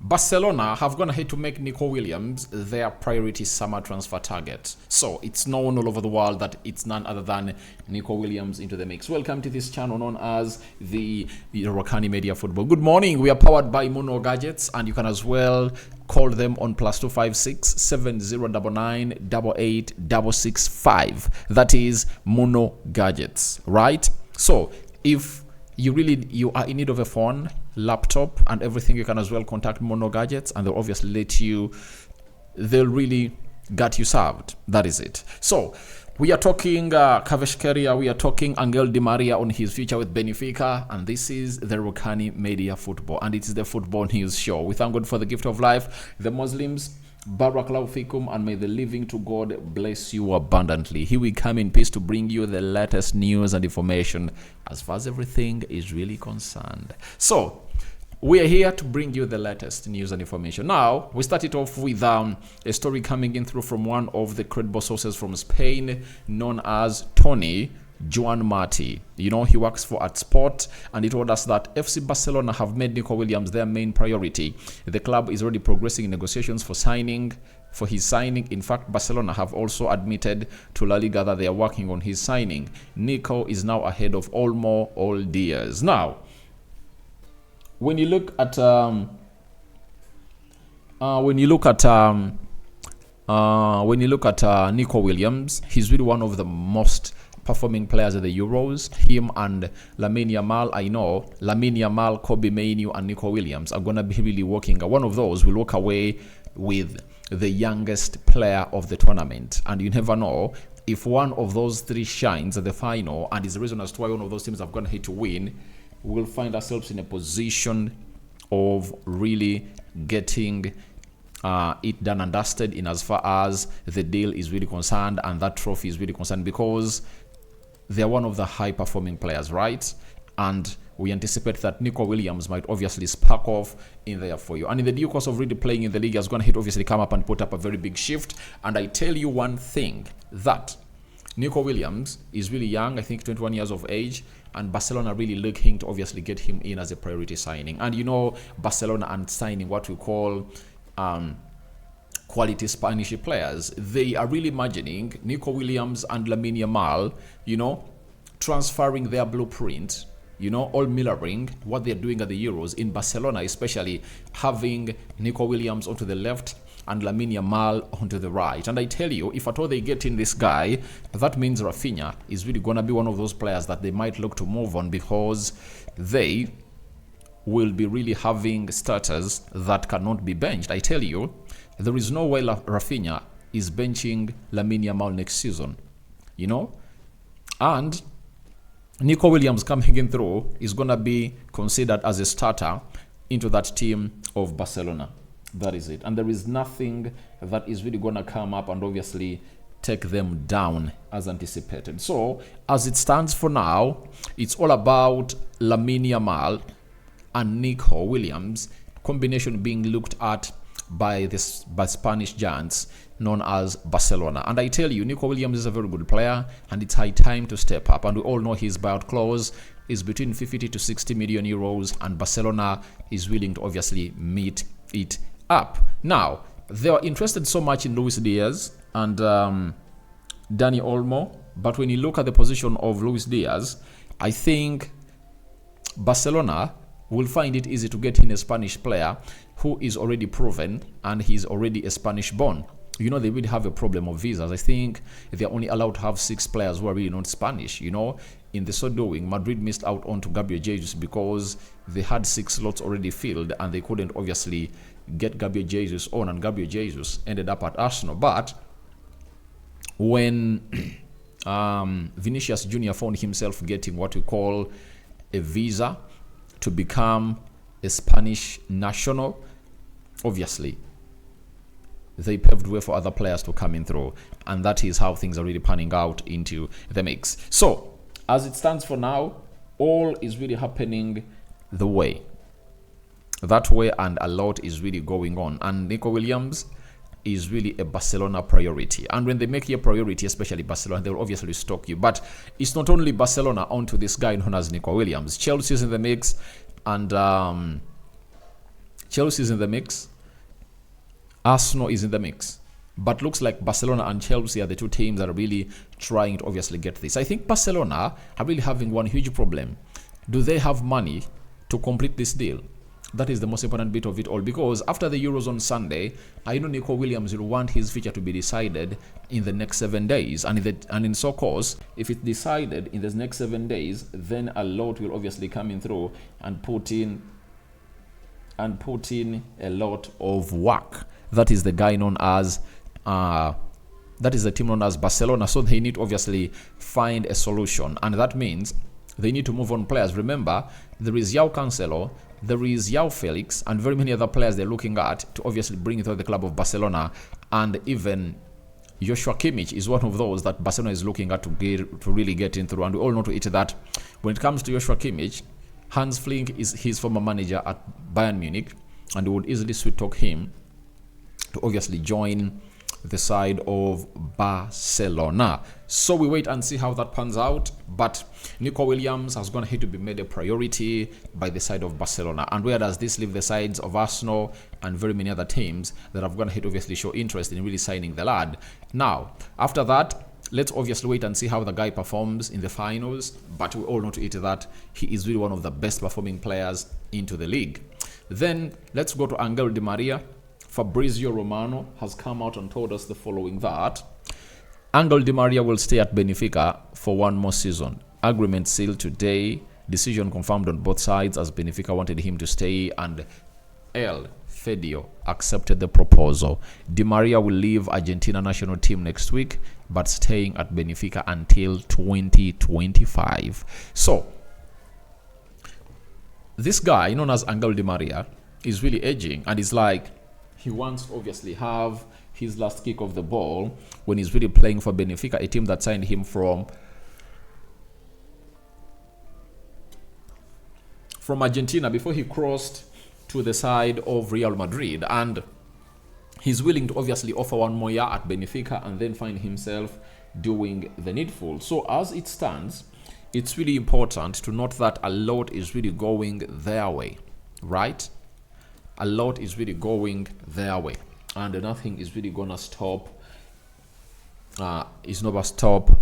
Barcelona have gone ahead to make Nico Williams their priority summer transfer target. So it's known all over the world that it's none other than Nico Williams into the mix. Welcome to this channel known as the Rokani Media Football. Good morning. We are powered by Mono Gadgets, and you can as well call them on +256 7099 88665. That is Mono Gadgets, right? So if you are in need of a phone, laptop and everything, you can as well contact Mono Gadgets, and they'll obviously they'll really get you served. That is it. So we are talking Kvaratskhelia, we are talking Angel Di Maria on his future with Benfica, and this is the Rokani Media Football, and it is the football news show. We thank God for the gift of life. The Muslims, Barakallahu fikum, and may the living to God bless you abundantly. Here we come in peace to bring you the latest news and information as far as everything is really concerned. So we are here to bring you the latest news and information. Now, we started off with a story coming in through from one of the credible sources from Spain known as Tony Joan Marti. You know, he works for at Sport, and he told us that FC Barcelona have made Nico Williams their main priority. The club is already progressing in negotiations for his signing. In fact, Barcelona have also admitted to La Liga that they are working on his signing. Nico is now ahead of all dears. Now, when you look at Nico Williams, he's really one of the most performing players at the Euros. Him and Lamine Yamal, I know Lamine Yamal, Kobe Mainoo, and Nico Williams are gonna be really working. One of those will walk away with the youngest player of the tournament, and you never know if one of those three shines at the final, and is the reason as to why one of those teams have gone ahead to win. We'll find ourselves in a position of really getting it done and dusted in as far as the deal is really concerned and that trophy is really concerned, because they're one of the high performing players, right? And we anticipate that Nico Williams might obviously spark off in there for you. And in the due course of really playing in the league, has gone ahead obviously come up and put up a very big shift. And I tell you one thing, that Nico Williams is really young, I think 21 years of age, and Barcelona really looking to obviously get him in as a priority signing. And you know, Barcelona and signing what we call quality Spanish players, they are really imagining Nico Williams and Lamine Yamal, you know, transferring their blueprint, you know, all mirroring what they're doing at the Euros in Barcelona, especially having Nico Williams onto the left and Lamine Yamal onto the right. And I tell you, if at all they get in this guy, that means Rafinha is really going to be one of those players that they might look to move on, because they will be really having starters that cannot be benched. I tell you, there is no way Rafinha is benching Lamine Yamal next season, you know. And Nico Williams coming in through is going to be considered as a starter into that team of Barcelona. That is it. And there is nothing that is really going to come up and obviously take them down as anticipated. So as it stands for now, it's all about Lamine Yamal and Nico Williams combination being looked at by Spanish giants known as Barcelona. And I tell you, Nico Williams is a very good player, and it's high time to step up. And we all know his buyout clause is between 50 to 60 million euros, and Barcelona is willing to obviously meet it up. Now, they are interested so much in Luis Diaz and Dani Olmo, but when you look at the position of Luis Diaz, I think Barcelona will find it easy to get in a Spanish player who is already proven and he's already a Spanish born. You know, they really have a problem of visas. I think they're only allowed to have 6 players who are really not Spanish. You know, in the so doing, Madrid missed out on to Gabriel Jesus because they had 6 slots already filled and they couldn't obviously get Gabriel Jesus on, and Gabriel Jesus ended up at Arsenal. But when Vinicius Jr. found himself getting what we call a visa to become a Spanish national, obviously they paved way for other players to come in through, and that is how things are really panning out into the mix. So as it stands for now, all is really happening that way, and a lot is really going on, and Nico Williams is really a Barcelona priority. And when they make you a priority, especially Barcelona, they will obviously stalk you. But it's not only Barcelona onto this guy known as Nico Williams. Chelsea is in the mix, and Chelsea is in the mix. Arsenal is in the mix. But looks like Barcelona and Chelsea are the two teams that are really trying to obviously get this. I think Barcelona are really having one huge problem. Do they have money to complete this deal? That is the most important bit of it all, because after the Euros on Sunday, I know Nico Williams will want his future to be decided in the next 7 days. And in so course, if it's decided in the next 7 days, then a lot will obviously come in through and put in a lot of work. That is the guy known as that is the team known as Barcelona. So they need to obviously find a solution, and that means they need to move on players. Remember, there is João Cancelo, there is João Felix, and very many other players they're looking at to obviously bring into the club of Barcelona. And even Joshua Kimmich is one of those that Barcelona is looking at to really get in through. And we all know to it that when it comes to Joshua Kimmich, Hans Flick is his former manager at Bayern Munich, and we would easily sweet talk him to obviously join the side of Barcelona. So we wait and see how that pans out. But Nico Williams has gone ahead to be made a priority by the side of Barcelona. And where does this leave the sides of Arsenal and very many other teams that have gone ahead to obviously show interest in really signing the lad? Now, after that, let's obviously wait and see how the guy performs in the finals. But we all know to it that he is really one of the best performing players into the league. Then let's go to Angel Di Maria. Fabrizio Romano has come out and told us the following, that Angel Di Maria will stay at Benfica for one more season. Agreement sealed today. Decision confirmed on both sides, as Benfica wanted him to stay and El Fedio accepted the proposal. Di Maria will leave Argentina national team next week, but staying at Benfica until 2025. So this guy known as Angel Di Maria is really aging, and is like, he wants to obviously have his last kick of the ball when he's really playing for Benfica, a team that signed him from Argentina before he crossed to the side of Real Madrid. And he's willing to obviously offer one more year at Benfica and then find himself doing the needful. So as it stands, it's really important to note that a lot is really going their way, right? A lot is really going their way, and nothing is really gonna stop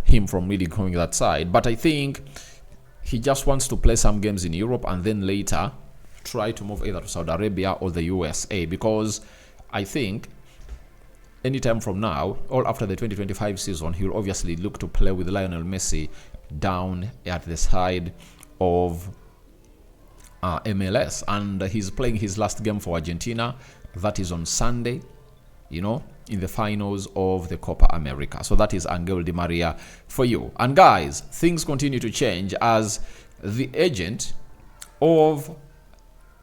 him from really going that side. But I think he just wants to play some games in Europe and then later try to move either to Saudi Arabia or the USA, because I think anytime from now, or after the 2025 season, he'll obviously look to play with Lionel Messi down at the side of MLS, and he's playing his last game for Argentina. That is on Sunday, in the finals of the Copa America. So that is Angel Di Maria for you. And guys, things continue to change as the agent of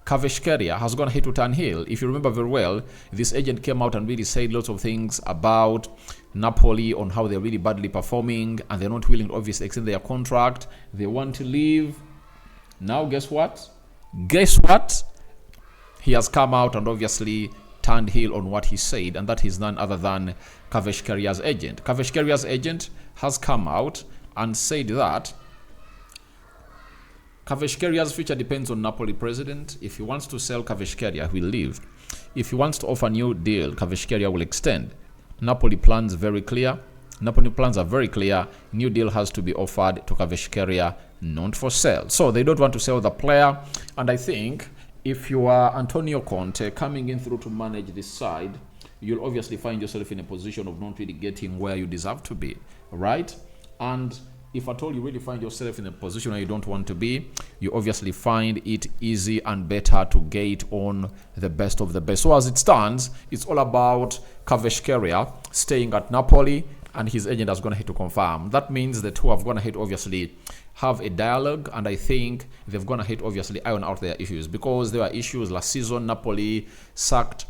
Kvaratskhelia has gone ahead to turn heel. If you remember very well, this agent came out and really said lots of things about Napoli, on how they're really badly performing and they're not willing to obviously extend their contract. They want to leave. Now guess what? He has come out and obviously turned heel on what he said, and that is none other than Kvaratskelia's agent. Kvaratskelia's agent has come out and said that Kvaratskelia's future depends on Napoli president. If he wants to sell, Kvaratskhelia will leave. If he wants to offer a new deal, Kvaratskhelia will extend. Napoli plans are very clear. New deal has to be offered to Kvaratskhelia, not for sale. So they don't want to sell the player. And I think if you are Antonio Conte coming in through to manage this side, you'll obviously find yourself in a position of not really getting where you deserve to be, right? And if at all you really find yourself in a position where you don't want to be, you obviously find it easy and better to get on the best of the best. So as it stands, it's all about Kvaratskhelia staying at Napoli, and his agent has gone ahead to confirm. That means the two have gone ahead obviously have a dialogue, and I think they've gone ahead obviously iron out their issues, because there were issues last season. Napoli sacked,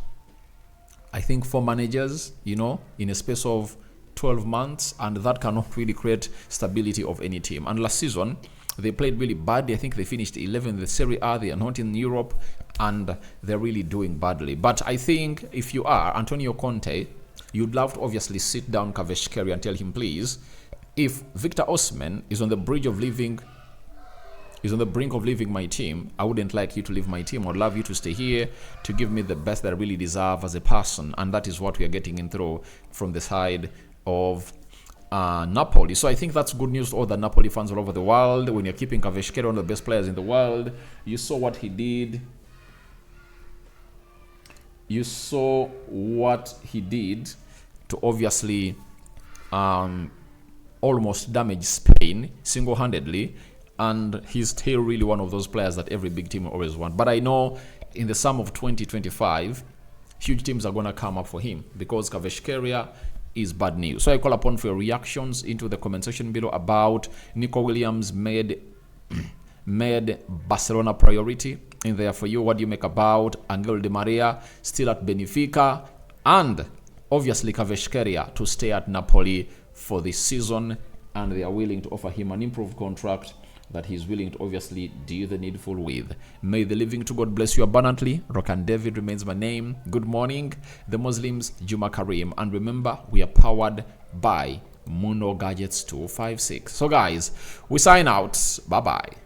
I think, 4 managers, in a space of 12 months, and that cannot really create stability of any team. And last season they played really badly. I think they finished 11th in the Serie A. They are not in Europe, and they're really doing badly. But I think if you are Antonio Conte, you'd love to obviously sit down Kvaratskhelia and tell him, please, if Victor Osimhen is on the bridge of leaving is on the brink of leaving my team. I wouldn't like you to leave my team. I'd love you to stay here to give me the best that I really deserve as a person. And that is what we are getting in through from the side of Napoli. So I think that's good news to all the Napoli fans all over the world. When you're keeping Kvaratskhelia, one of the best players in the world, you saw what he did. You saw what he did to obviously almost damage Spain single-handedly, and he's still really one of those players that every big team will always want. But I know in the sum of 2025, huge teams are going to come up for him because Kvaratskhelia is bad news. So I call upon for your reactions into the comment section below about Nico Williams made Barcelona priority in there for you. What do you make about Angel Di Maria still at Benfica, and obviously Kvaratskhelia to stay at Napoli for this season, and they are willing to offer him an improved contract that he's willing to obviously do the needful with. May the living to God bless you abundantly. Rokani David remains my name. Good morning, the Muslims, Juma Karim, and remember, we are powered by Muno Gadgets 256. So guys, we sign out. Bye bye.